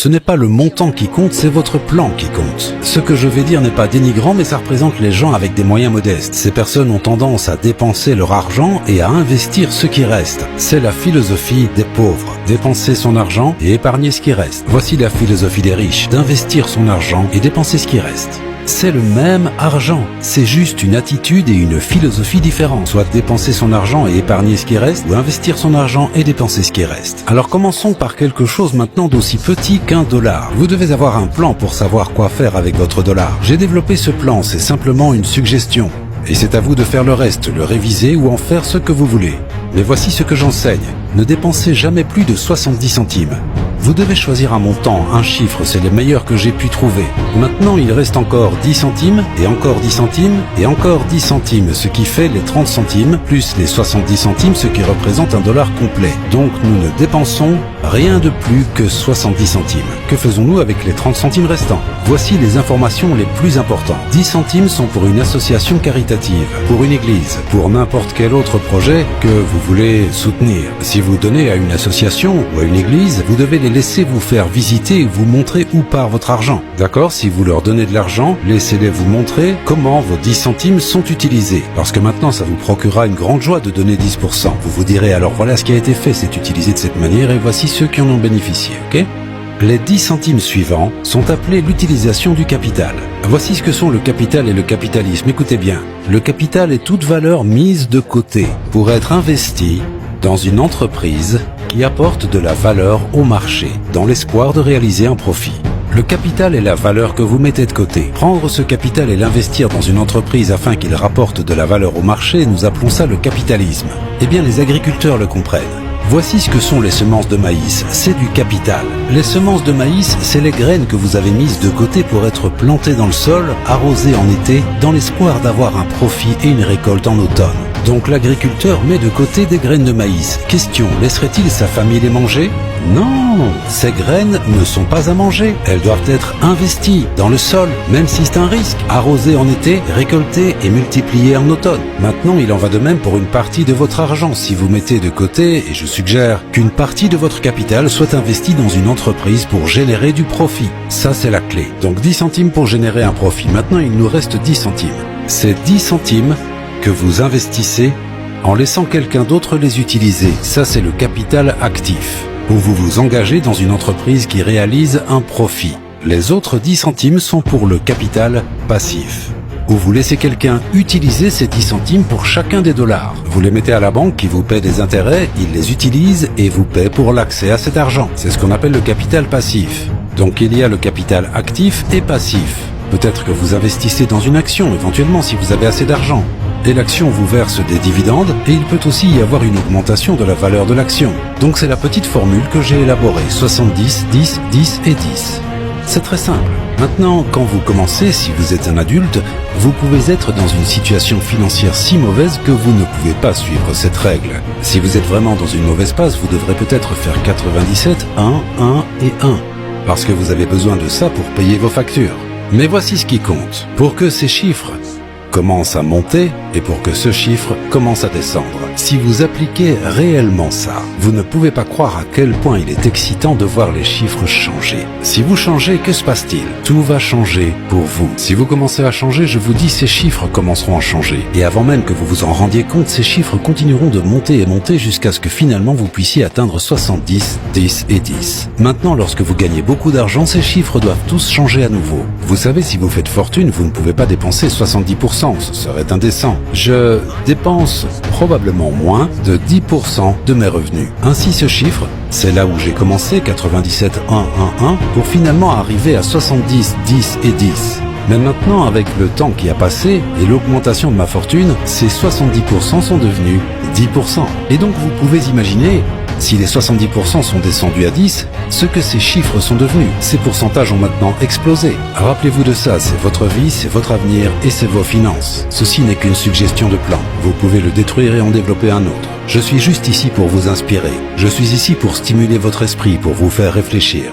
Ce n'est pas le montant qui compte, c'est votre plan qui compte. Ce que je vais dire n'est pas dénigrant, mais ça représente les gens avec des moyens modestes. Ces personnes ont tendance à dépenser leur argent et à investir ce qui reste. C'est la philosophie des pauvres. Dépenser son argent et épargner ce qui reste. Voici la philosophie des riches, d'investir son argent et dépenser ce qui reste. C'est le même argent, c'est juste une attitude et une philosophie différente. Soit dépenser son argent et épargner ce qui reste, ou investir son argent et dépenser ce qui reste. Alors commençons par quelque chose maintenant d'aussi petit qu'un dollar. Vous devez avoir un plan pour savoir quoi faire avec votre dollar. J'ai développé ce plan, c'est simplement une suggestion. Et c'est à vous de faire le reste, le réviser ou en faire ce que vous voulez. Mais voici ce que j'enseigne. Ne dépensez jamais plus de 70 centimes. Vous devez choisir un montant, un chiffre, c'est le meilleur que j'ai pu trouver. Maintenant, il reste encore 10 centimes, et encore 10 centimes, et encore 10 centimes, ce qui fait les 30 centimes, plus les 70 centimes, ce qui représente un dollar complet. Donc nous ne dépensons rien de plus que 70 centimes. Que faisons-nous avec les 30 centimes restants? Voici les informations les plus importantes. 10 centimes sont pour une association caritative, pour une église, pour n'importe quel autre projet que vous voulez soutenir. Si vous donnez à une association ou à une église, vous devez les laisser vous faire visiter et vous montrer où part votre argent. D'accord? Si vous leur donnez de l'argent, laissez-les vous montrer comment vos 10 centimes sont utilisés. Parce que maintenant, ça vous procurera une grande joie de donner 10%. Vous vous direz, alors voilà ce qui a été fait, c'est utilisé de cette manière et voici ceux qui en ont bénéficié, ok? Les 10 centimes suivants sont appelés l'utilisation du capital. Voici ce que sont le capital et le capitalisme. Écoutez bien, le capital est toute valeur mise de côté pour être investie dans une entreprise qui apporte de la valeur au marché, dans l'espoir de réaliser un profit. Le capital est la valeur que vous mettez de côté. Prendre ce capital et l'investir dans une entreprise afin qu'il rapporte de la valeur au marché, nous appelons ça le capitalisme. Eh bien, les agriculteurs le comprennent. Voici ce que sont les semences de maïs, c'est du capital. Les semences de maïs, c'est les graines que vous avez mises de côté pour être plantées dans le sol, arrosées en été, dans l'espoir d'avoir un profit et une récolte en automne. Donc l'agriculteur met de côté des graines de maïs. Question, laisserait-il sa famille les manger? Non, ces graines ne sont pas à manger. Elles doivent être investies dans le sol, même si c'est un risque. Arrosées en été, récoltées et multipliées en automne. Maintenant, il en va de même pour une partie de votre argent. Si vous mettez de côté, et je suggère qu'une partie de votre capital soit investie dans une entreprise pour générer du profit. Ça, c'est la clé. Donc 10 centimes pour générer un profit. Maintenant, il nous reste 10 centimes. Ces 10 centimes que vous investissez en laissant quelqu'un d'autre les utiliser. Ça, c'est le capital actif, où vous vous engagez dans une entreprise qui réalise un profit. Les autres 10 centimes sont pour le capital passif, où vous laissez quelqu'un utiliser ces 10 centimes pour chacun des dollars. Vous les mettez à la banque qui vous paie des intérêts, il les utilise et vous paie pour l'accès à cet argent. C'est ce qu'on appelle le capital passif. Donc il y a le capital actif et passif. Peut-être que vous investissez dans une action, éventuellement si vous avez assez d'argent. Et l'action vous verse des dividendes et il peut aussi y avoir une augmentation de la valeur de l'action. Donc c'est la petite formule que j'ai élaborée, 70, 10, 10 et 10. C'est très simple. Maintenant, quand vous commencez, si vous êtes un adulte, vous pouvez être dans une situation financière si mauvaise que vous ne pouvez pas suivre cette règle. Si vous êtes vraiment dans une mauvaise passe, vous devrez peut-être faire 97, 1, 1 et 1. Parce que vous avez besoin de ça pour payer vos factures. Mais voici ce qui compte. Pour que ces chiffres commence à monter et pour que ce chiffre commence à descendre. Si vous appliquez réellement ça, vous ne pouvez pas croire à quel point il est excitant de voir les chiffres changer. Si vous changez, que se passe-t-il? Tout va changer pour vous. Si vous commencez à changer, je vous dis, ces chiffres commenceront à changer. Et avant même que vous vous en rendiez compte, ces chiffres continueront de monter et monter jusqu'à ce que finalement vous puissiez atteindre 70, 10 et 10. Maintenant, lorsque vous gagnez beaucoup d'argent, ces chiffres doivent tous changer à nouveau. Vous savez, si vous faites fortune, vous ne pouvez pas dépenser 70%. Ce serait indécent. Je dépense probablement moins de 10% de mes revenus. Ainsi, ce chiffre, c'est là où j'ai commencé, 97, 1, 1, 1, pour finalement arriver à 70, 10 et 10. Mais maintenant, avec le temps qui a passé et l'augmentation de ma fortune, ces 70% sont devenus 10%. Et donc, vous pouvez imaginer, si les 70% sont descendus à 10, ce que ces chiffres sont devenus. Ces pourcentages ont maintenant explosé. Rappelez-vous de ça, c'est votre vie, c'est votre avenir et c'est vos finances. Ceci n'est qu'une suggestion de plan. Vous pouvez le détruire et en développer un autre. Je suis juste ici pour vous inspirer. Je suis ici pour stimuler votre esprit, pour vous faire réfléchir.